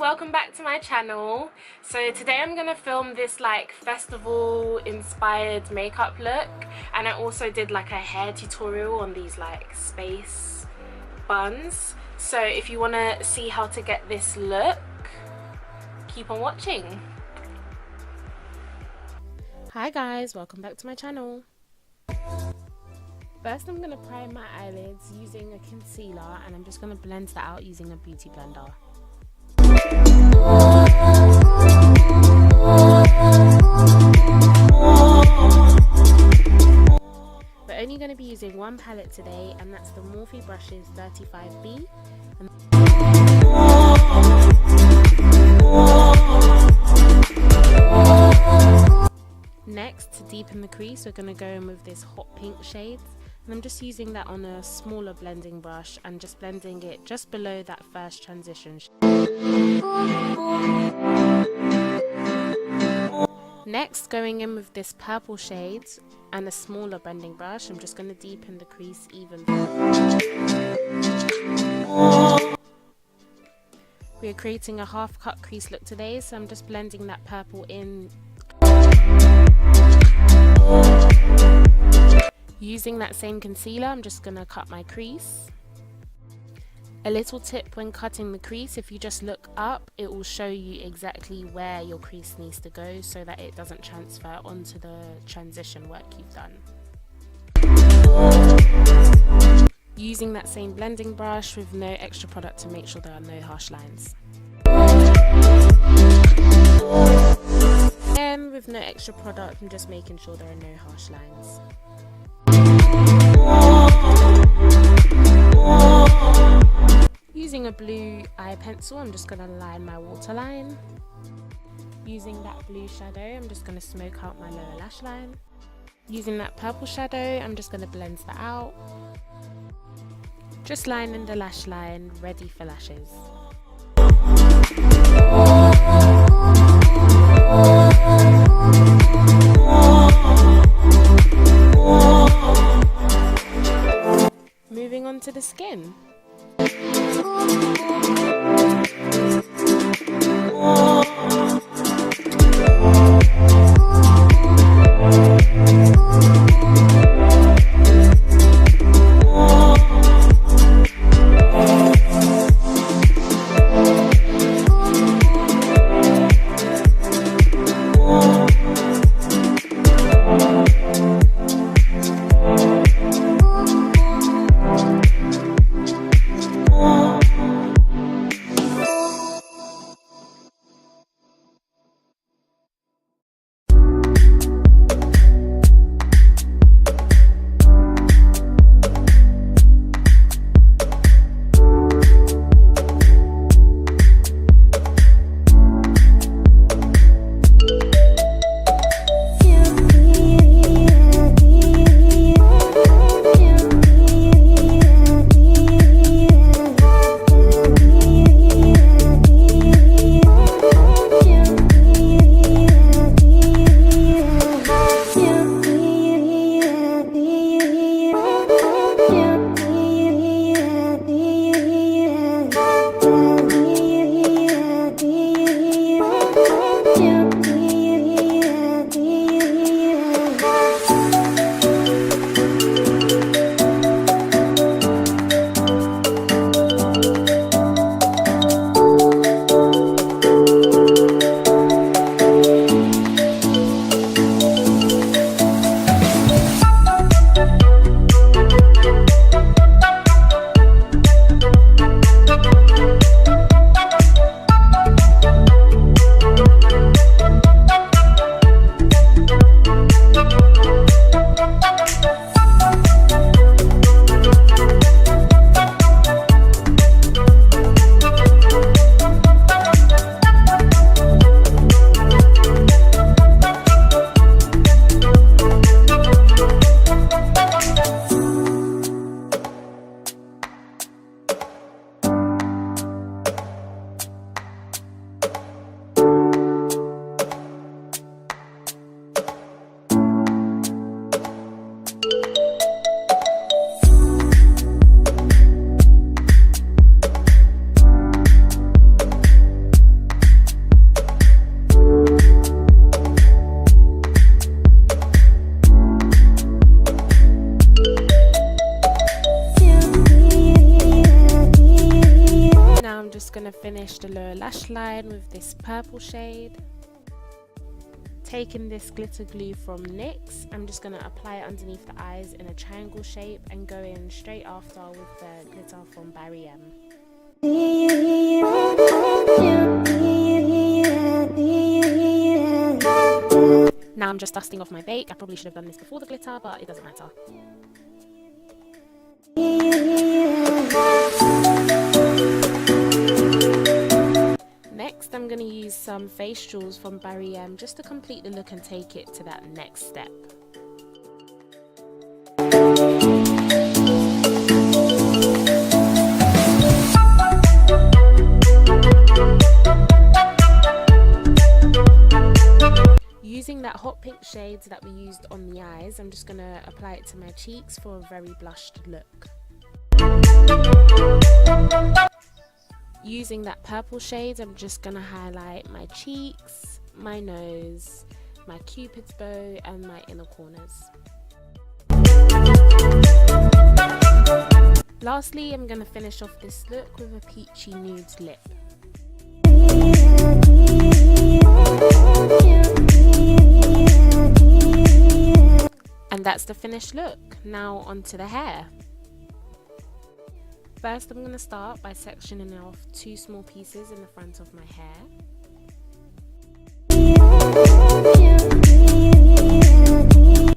welcome back to my channel. So today I'm gonna film this like festival inspired makeup look, and I also did like a hair tutorial on these like space buns. So if you want to see how to get this look, keep on watching. Hi guys, welcome back to my channel. First I'm going to prime my eyelids using a concealer, and I'm just going to blend that out using a beauty blender. We're only going to be using one palette today, and that's the Morphe Brushes 35B. Next, to deepen the crease, we're going to go in with this hot pink shade, and I'm just using that on a smaller blending brush and just blending it just below that first transition. Next, going in with this purple shade and a smaller blending brush, I'm just going to deepen the crease even further. We are creating a half cut crease look today, so I'm just blending that purple in. Using that same concealer, I'm just going to cut my crease. A little tip when cutting the crease: if you just look up, it will show you exactly where your crease needs to go so that it doesn't transfer onto the transition work you've done. Using that same blending brush with no extra product to make sure there are no harsh lines. And with no extra product, I'm just making sure there are no harsh lines. Using a blue eye pencil, I'm just going to line my waterline. Using that blue shadow, I'm just going to smoke out my lower lash line. Using that purple shadow, I'm just going to blend that out. Just lining the lash line, ready for lashes. Moving on to the skin. just going to finish the lower lash line with this purple shade. Taking this glitter glue from NYX, I'm just going to apply it underneath the eyes in a triangle shape and go in straight after with the glitter from Barry M. Now I'm just dusting off my bake. I probably should have done this before the glitter, but it doesn't matter. Next, I'm going to use some face jewels from Barry M just to complete the look and take it to that next step. Using that hot pink shade that we used on the eyes, I'm just going to apply it to my cheeks for a very blushed look. Using that purple shade, I'm just going to highlight my cheeks, my nose, my cupid's bow and my inner corners. Lastly, I'm going to finish off this look with a peachy nude lip. And that's the finished look. Now onto the hair. First, I'm going to start by sectioning off 2 small pieces in the front of my hair.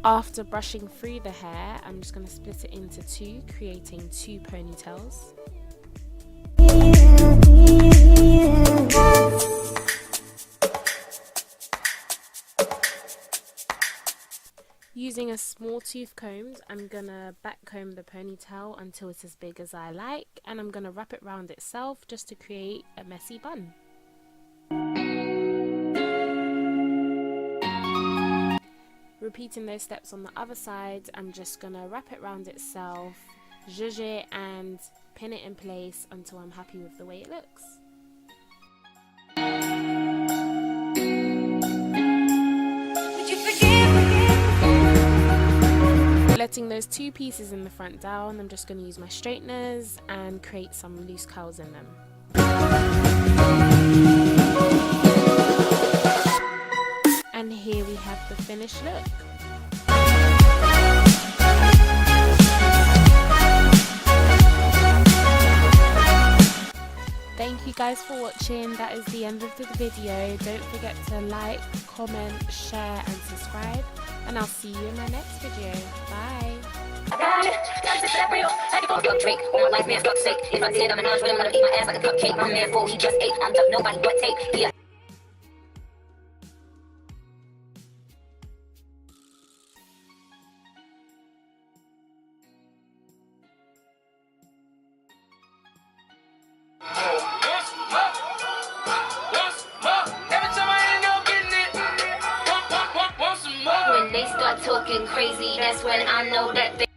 After brushing through the hair, I'm just going to split it into 2, creating 2 ponytails. Using a small tooth comb, I'm gonna back comb the ponytail until it's as big as I like, and I'm gonna wrap it around itself just to create a messy bun. Repeating those steps on the other side, I'm just gonna wrap it around itself, zhuzh it and pin it in place until I'm happy with the way it looks. Letting those 2 pieces in the front down, I'm just going to use my straighteners and create some loose curls in them. And here we have the finished look. Thank you guys for watching. That is the end of the video. Don't forget to like, comment, share and subscribe, and I'll see you in my next video. Bye. I got it. That's just that real. I can fuck Drake. All my life, man, stuck sick. If I did, I'm a nudge with him, I'd eat my ass like a cupcake. My man, fool, he just ate. I'm tough, nobody but take. Yeah. When they start talking crazy, that's when I know that they